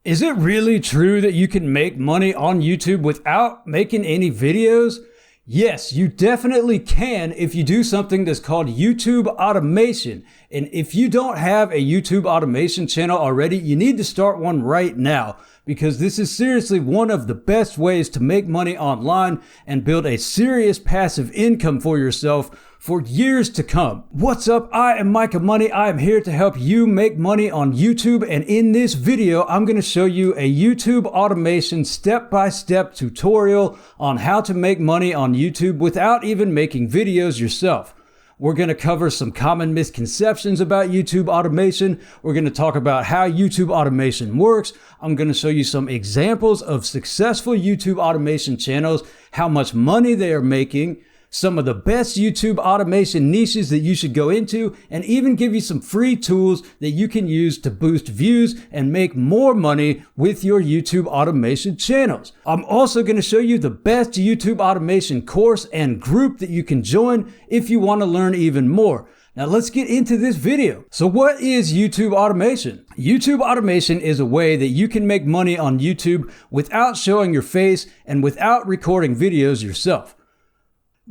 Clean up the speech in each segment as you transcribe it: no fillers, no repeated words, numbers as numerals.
Is it really true that you can make money on YouTube without making any videos? Yes, you definitely can if you do something that's called YouTube automation. And if you don't have a YouTube automation channel already, you need to start one right now, because this is seriously one of the best ways to make money online and build a serious passive income for yourself for years to come. What's up? I am Micah Money. I am here to help you make money on YouTube. And in this video, I'm going to show you a YouTube automation step-by-step tutorial on how to make money on YouTube without even making videos yourself. We're going to cover some common misconceptions about YouTube automation. We're going to talk about how YouTube automation works. I'm going to show you some examples of successful YouTube automation channels, how much money they are making, some of the best YouTube automation niches that you should go into, and even give you some free tools that you can use to boost views and make more money with your YouTube automation channels. I'm also going to show you the best YouTube automation course and group that you can join if you want to learn even more. Now let's get into this video. So what is YouTube automation? YouTube automation is a way that you can make money on YouTube without showing your face and without recording videos yourself.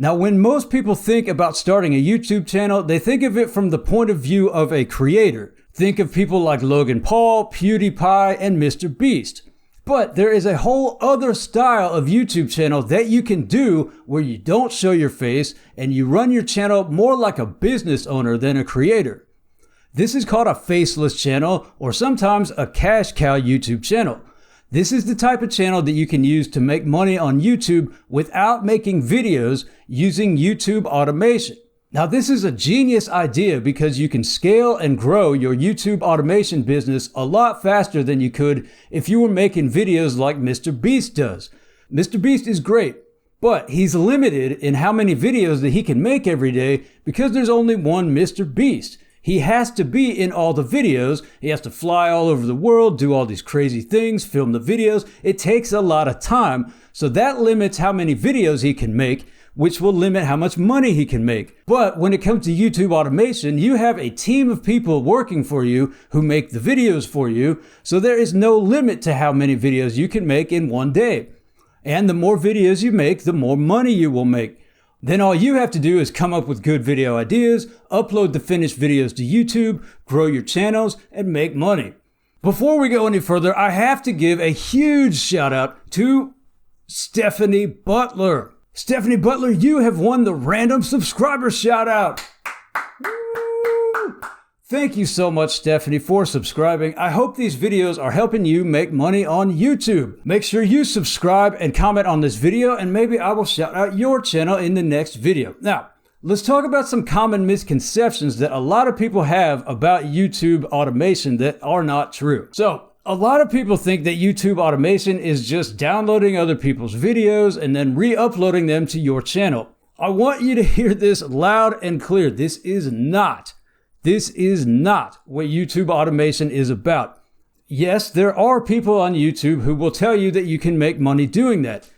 Now, when most people think about starting a YouTube channel, they think of it from the point of view of a creator. Think of people like Logan Paul, PewDiePie, and Mr. Beast. But there is a whole other style of YouTube channel that you can do where you don't show your face and you run your channel more like a business owner than a creator. This is called a faceless channel, or sometimes a cash cow YouTube channel. This is the type of channel that you can use to make money on YouTube without making videos using YouTube automation. Now, this is a genius idea because you can scale and grow your YouTube automation business a lot faster than you could if you were making videos like Mr. Beast does. Mr. Beast is great, but he's limited in how many videos that he can make every day because there's only one Mr. Beast. He has to be in all the videos. He has to fly all over the world, do all these crazy things, film the videos. It takes a lot of time. So that limits how many videos he can make, which will limit how much money he can make. But when it comes to YouTube automation, you have a team of people working for you who make the videos for you. So there is no limit to how many videos you can make in one day. And the more videos you make, the more money you will make. Then all you have to do is come up with good video ideas, upload the finished videos to YouTube, grow your channels, and make money. Before we go any further, I have to give a huge shout out to Stephanie Butler. Stephanie Butler, you have won the random subscriber shout out. Thank you so much, Stephanie, for subscribing. I hope these videos are helping you make money on YouTube. Make sure you subscribe and comment on this video, and maybe I will shout out your channel in the next video. Now, let's talk about some common misconceptions that a lot of people have about YouTube automation that are not true. So, a lot of people think that YouTube automation is just downloading other people's videos and then re-uploading them to your channel. I want you to hear this loud and clear. This is not what YouTube automation is about. Yes, there are people on YouTube who will tell you that you can make money doing that.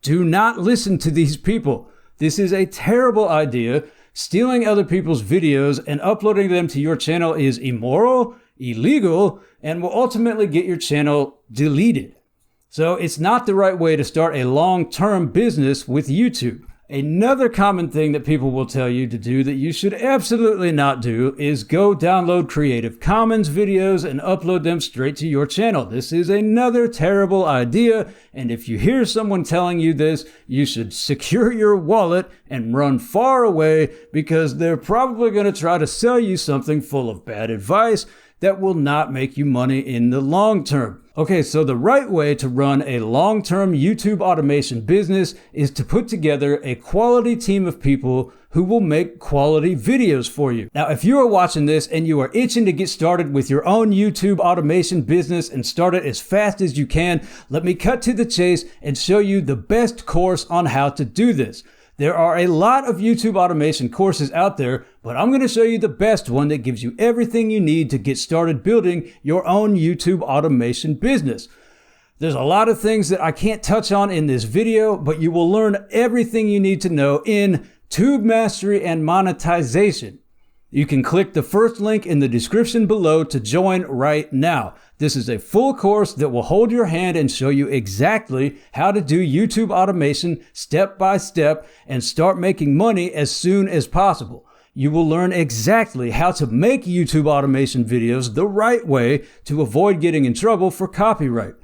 Do not listen to these people. This is a terrible idea. Stealing other people's videos and uploading them to your channel is immoral, illegal, and will ultimately get your channel deleted. So it's not the right way to start a long-term business with YouTube. Another common thing that people will tell you to do that you should absolutely not do is go download Creative Commons videos and upload them straight to your channel. This is another terrible idea, and if you hear someone telling you this, you should secure your wallet and run far away, because they're probably going to try to sell you something full of bad advice that will not make you money in the long term. Okay, so the right way to run a long-term YouTube automation business is to put together a quality team of people who will make quality videos for you. Now, if you are watching this and you are itching to get started with your own YouTube automation business and start it as fast as you can, let me cut to the chase and show you the best course on how to do this. There are a lot of YouTube automation courses out there, but I'm going to show you the best one that gives you everything you need to get started building your own YouTube automation business. There's a lot of things that I can't touch on in this video, but you will learn everything you need to know in Tube Mastery and Monetization. You can click the first link in the description below to join right now. This is a full course that will hold your hand and show you exactly how to do YouTube automation step by step and start making money as soon as possible. You will learn exactly how to make YouTube automation videos the right way to avoid getting in trouble for copyright.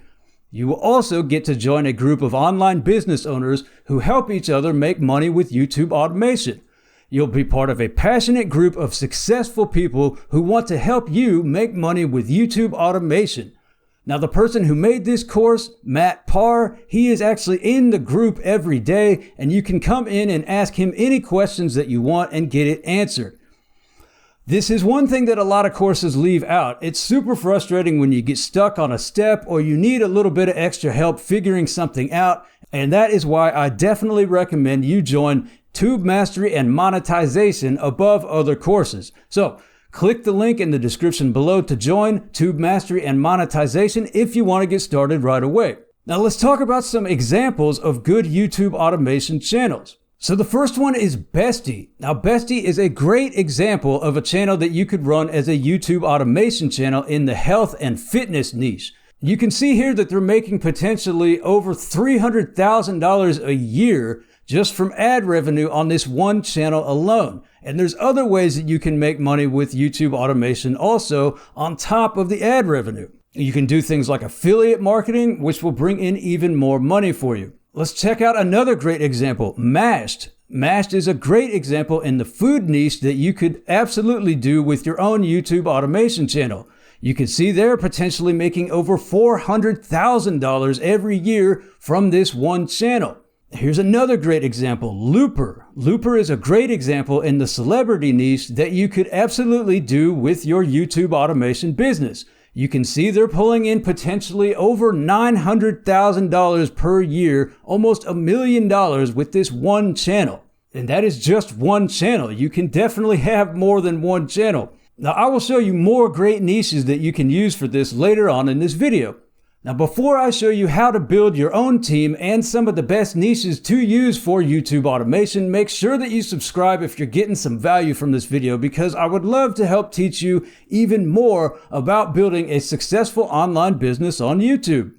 You will also get to join a group of online business owners who help each other make money with YouTube automation. You'll be part of a passionate group of successful people who want to help you make money with YouTube automation. Now, the person who made this course, Matt Parr, he is actually in the group every day, and you can come in and ask him any questions that you want and get it answered. This is one thing that a lot of courses leave out. It's super frustrating when you get stuck on a step or you need a little bit of extra help figuring something out, and that is why I definitely recommend you join Tube Mastery and Monetization above other courses. So click the link in the description below to join Tube Mastery and Monetization if you want to get started right away. Now let's talk about some examples of good YouTube automation channels. So the first one is Bestie. Now Bestie is a great example of a channel that you could run as a YouTube automation channel in the health and fitness niche. You can see here that they're making potentially over $300,000 a year just from ad revenue on this one channel alone. And there's other ways that you can make money with YouTube automation also on top of the ad revenue. You can do things like affiliate marketing, which will bring in even more money for you. Let's check out another great example, Mashed. Mashed is a great example in the food niche that you could absolutely do with your own YouTube automation channel. You can see they're potentially making over $400,000 every year from this one channel. Here's another great example, Looper. Looper is a great example in the celebrity niche that you could absolutely do with your YouTube automation business. You can see they're pulling in potentially over $900,000 per year, almost $1 million with this one channel. And that is just one channel. You can definitely have more than one channel. Now, I will show you more great niches that you can use for this later on in this video. Now, before I show you how to build your own team and some of the best niches to use for YouTube automation, make sure that you subscribe if you're getting some value from this video, because I would love to help teach you even more about building a successful online business on YouTube.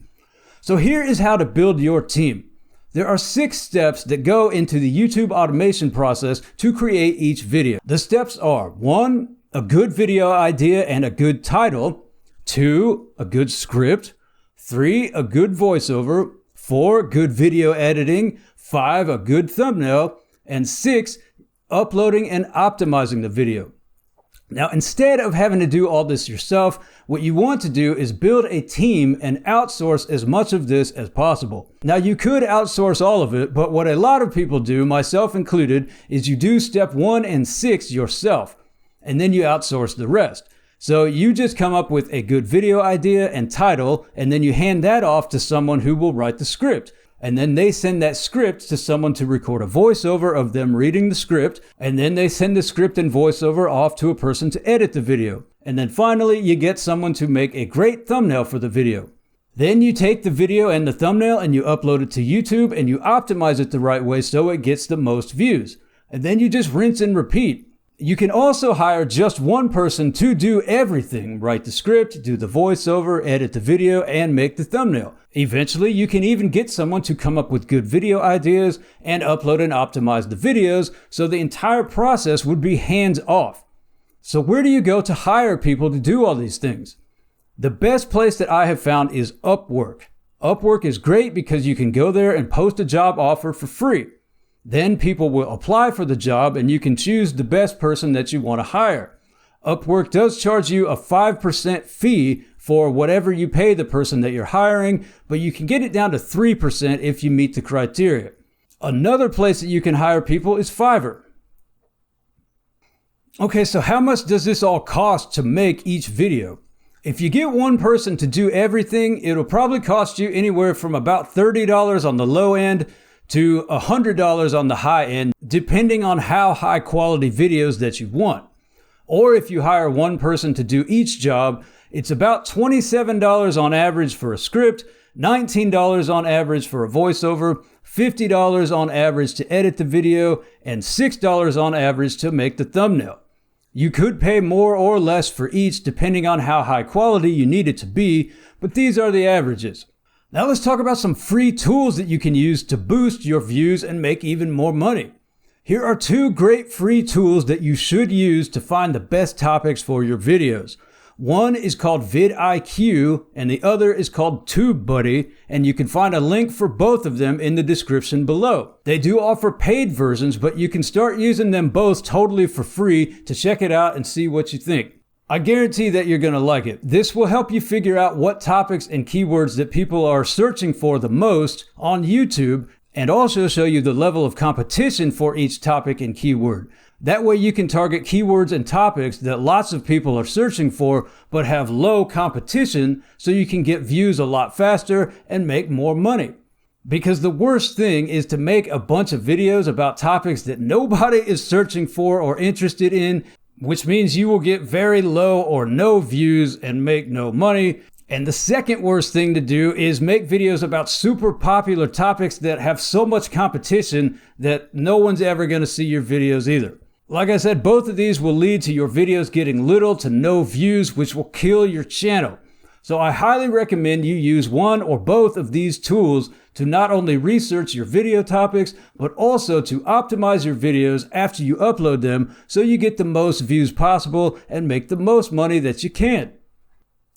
So here is how to build your team. There are 6 steps that go into the YouTube automation process to create each video. The steps are 1, a good video idea and a good title. 2, a good script. 3, a good voiceover. 4, good video editing. 5, a good thumbnail. And 6, uploading and optimizing the video. Now, instead of having to do all this yourself, what you want to do is build a team and outsource as much of this as possible. Now, you could outsource all of it, but what a lot of people do, myself included, is you do step 1 and 6 yourself, and then you outsource the rest. So you just come up with a good video idea and title, and then you hand that off to someone who will write the script. And then they send that script to someone to record a voiceover of them reading the script. And then they send the script and voiceover off to a person to edit the video. And then finally, you get someone to make a great thumbnail for the video. Then you take the video and the thumbnail and you upload it to YouTube and you optimize it the right way so it gets the most views. And then you just rinse and repeat. You can also hire just one person to do everything, write the script, do the voiceover, edit the video, and make the thumbnail. Eventually, you can even get someone to come up with good video ideas and upload and optimize the videos, so the entire process would be hands off. So where do you go to hire people to do all these things? The best place that I have found is Upwork. Upwork is great because you can go there and post a job offer for free. Then people will apply for the job and you can choose the best person that you want to hire. Upwork does charge you a 5% fee for whatever you pay the person that you're hiring, but you can get it down to 3% if you meet the criteria. Another place that you can hire people is Fiverr. Okay, so how much does this all cost to make each video? If you get one person to do everything, it'll probably cost you anywhere from about $30 on the low end to $100 on the high end, depending on how high quality videos that you want. Or if you hire one person to do each job, it's about $27 on average for a script, $19 on average for a voiceover, $50 on average to edit the video, and $6 on average to make the thumbnail. You could pay more or less for each depending on how high quality you need it to be, but these are the averages. Now let's talk about some free tools that you can use to boost your views and make even more money. Here are 2 great free tools that you should use to find the best topics for your videos. One is called vidIQ and the other is called TubeBuddy, and you can find a link for both of them in the description below. They do offer paid versions, but you can start using them both totally for free to check it out and see what you think. I guarantee that you're going to like it. This will help you figure out what topics and keywords that people are searching for the most on YouTube, and also show you the level of competition for each topic and keyword. That way you can target keywords and topics that lots of people are searching for but have low competition, so you can get views a lot faster and make more money. Because the worst thing is to make a bunch of videos about topics that nobody is searching for or interested in, which means you will get very low or no views and make no money. And the second worst thing to do is make videos about super popular topics that have so much competition that no one's ever going to see your videos either. Like I said, both of these will lead to your videos getting little to no views, which will kill your channel. So I highly recommend you use one or both of these tools to not only research your video topics, but also to optimize your videos after you upload them so you get the most views possible and make the most money that you can.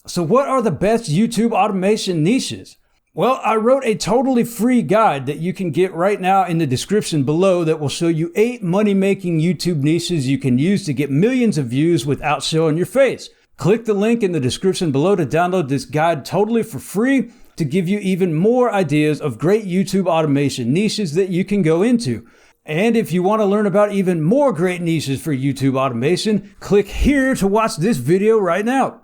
So what are the best YouTube automation niches? Well, I wrote a totally free guide that you can get right now in the description below that will show you 8 money-making YouTube niches you can use to get millions of views without showing your face. Click the link in the description below to download this guide totally for free to give you even more ideas of great YouTube automation niches that you can go into. And if you want to learn about even more great niches for YouTube automation, click here to watch this video right now.